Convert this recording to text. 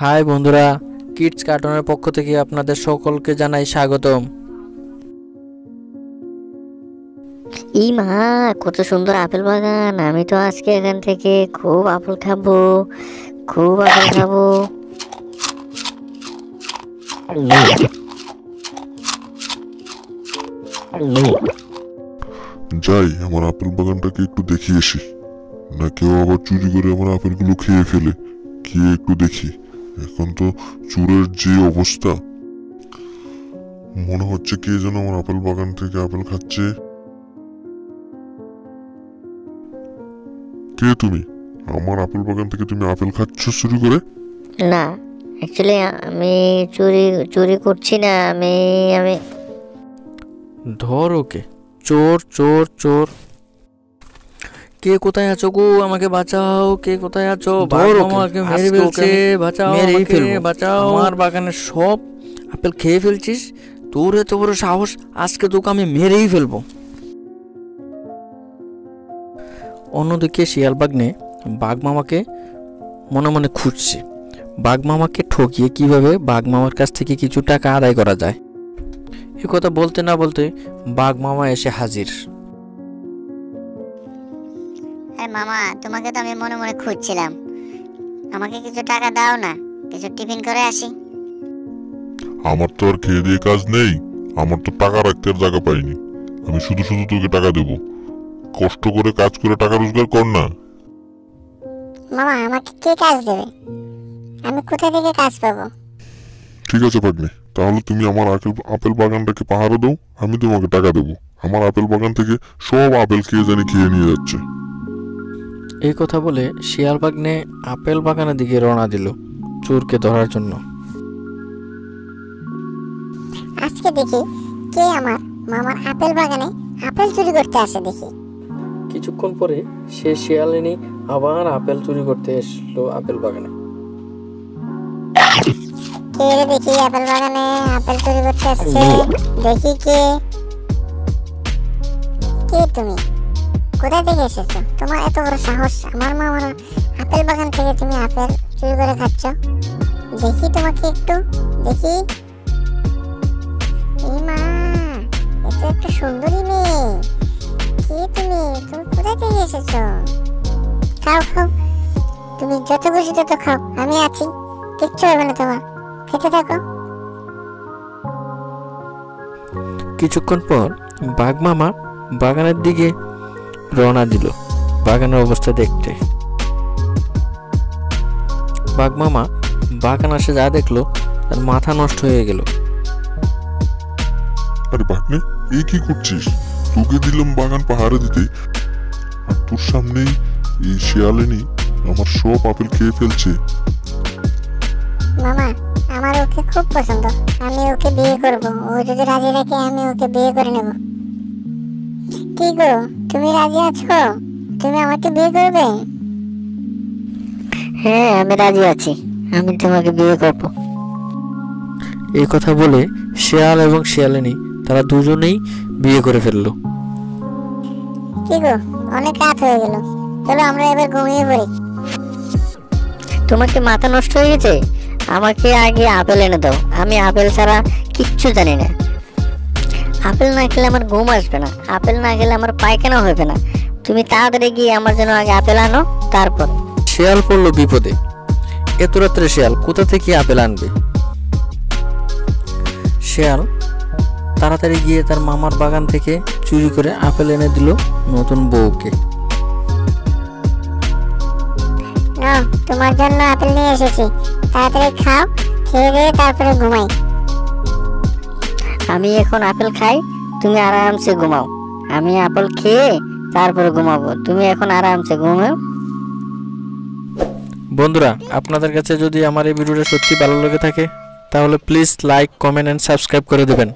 High বন্ধুরা, kids কার্টুনের পক্ষ থেকে আপনাদের সকলকে জানাই স্বাগতম। ই মা, কত সুন্দর আপেল বাগান! আমি তো আজকে এখান থেকে খুব আপেল খাবো, খুব আপেল খাবো। যাই, আমার আপেল বাগানটাকে একটু দেখিয়ে আসি, না কেউ আবার চুরি করে আমার আপেলগুলো খেয়ে ফেলে। খেয়ে একটু দেখি। এখন তো চোরের যে অবস্থা, মনে হচ্ছে কে যেন আমার আপেল বাগান থেকে আপেল খাচ্ছে। কে তুমি? আমার আপেল বাগান থেকে তুমি আপেল খাচ্ছ চুরি করে? না, অ্যাকচুয়ালি আমি চুরি করছি না। আমি আমি ধর ওকে, চোর চোর চোর। কে কোথায় আছো গো? আমাকে বাঁচাও, কে কোথায় আছো? ধর ওকে, আমাকে মেরে ফেলছে, বাঁচাও, মেরেই ফেলবো, বাঁচাও। আমার বাগানের সব আপেল খেয়ে ফেলছিস, তোর এত বড় সাহস! আজকে তোকে আমি মেরেই ফেলবো। অন্যদিকে শিয়াল বাগনে বাঘ মামাকে মনে মনে খুঁজছে, বাঘ মামাকে ঠকিয়ে কিভাবে বাঘ মামার কাছ থেকে কিছু টাকা আদায় করা যায়। এ কথা বলতে না বলতে বাঘ মামা এসে হাজির। মামা, তোমাকে তো আমি মনে মনে খুঁজছিলাম। আমাকে কিছু টাকা দাও না, কিছু টিফিন করে আসি। আমার তো আর খেয়ে দিয়ে কাজ নেই, আমার তো টাকা রাখতে আর জায়গা পাইনি। আমি শুধু শুধু তোকে টাকা দেব? কষ্ট করে কাজ করে টাকা রোজগার কর না। মামা, আমাকে কে কাজ দেবে? আমি কোথা থেকে কাজ পাবো? ঠিক আছে ভাগ্নে, তাহলে তুমি আমার আপেল বাগানটাকে পাহারা দাও, আমি তোমাকে টাকা দেবো। আমার আপেল বাগান থেকে সব আপেল খেয়ে নিয়ে যাচ্ছে। এই কথা বলে শিয়াল বাগনে আপেল বাগানের দিকে রওনা দিল চোরকে ধরার জন্য। আজকে দেখি কে আমার মামার আপেল বাগানে আপেল চুরি করতে আসে। দেখি। কিছুক্ষণ পরে সে শিয়ালিনী আবার আপেল চুরি করতে এসলো আপেল বাগানে। কে রে? দেখি আপেল বাগানে আপেল চুরি করতে আসছে। দেখি কে তুমি? কোথায় থেকে এসেছো? তোমার এত বড় সাহস, আমার মামার আপেল বাগান থেকে তুমি আপেল চুরি করে খাচ্ছ? দেখি তোমাকে একটু, দেখি। এই মা, এটা একটা সুন্দরী মেয়ে। কে তুমি? তুমি কোথায় থেকে এসেছো? খাও খাও, তুমি যত খুশি তত খাও, আমি আছি, কিচ্ছু হবে না তোমার। খেতে থাকো। কিছুক্ষণ পর বাঘ মামা বাগানের দিকে রওনা দিল বাগানের অবস্থা দেখতে। বাঘ মামা বাগান আসে যা দেখলো, তার মাথা নষ্ট হয়ে গেল। আরে ভাগ্নে, এই কি করছিস? তোকে দিলাম বাগান পাহারা দিতে, আর তোর সামনেই এই শিয়ালিনী আমার সব আপেল খেয়ে ফেলছে। মামা, আমার ওকে খুব পছন্দ, আমি ওকে বিয়ে করব। ও যদি রাজি থাকে আমি ওকে বিয়ে করে নেব। কি গো, তুমি রাজি আছো? তুমি আমাকে বিয়ে করবে? হ্যাঁ, আমি রাজি আছি, আমি তোমাকে বিয়ে করব। এই কথা বলে শিয়াল এবং শিয়ালিনী তারা দুজনেই বিয়ে করে ফেললো। কি গো, অনেক রাত হয়ে গেল, চলো আমরা এবার ঘুমিয়ে পড়ি। তোমাকে মাথা নষ্ট হয়ে গেছে? আমাকে আগে আপেল এনে দাও, আমি আপেল ছাড়া কিচ্ছু জানি না। আপেল না খেলে আমার ঘুম আসবে না, আপেল না খেলে আমার পায়খানা হবে না। তুমি তাড়াতাড়ি গিয়ে আমার জন্য আগে আপেল আনো, তারপর। শিয়াল পড়লো বিপদে। এত রাত্রে শিয়াল কোথা থেকে আপেল আনবে? শিয়াল তাড়াতাড়ি গিয়ে তার মামার বাগান থেকে চুরি করে আপেল এনে দিল নতুন বউকে। নাও, তোমার জন্য আপেল নিয়ে এসেছি, তাড়াতাড়ি খাও, খেয়ে দিয়ে তারপরে ঘুমাই। আমি এখন আপেল খাই, তুমি আরামসে ঘুমাও। আমি আপেল খেয়ে তারপরে ঘুমাবো, তুমি এখন আরামসে ঘুমাও। বন্ধুরা, আপনাদের কাছে যদি আমার এই ভিডিওটা সত্যি ভালো লেগে থাকে তাহলে please like, comment and subscribe করে দেবেন।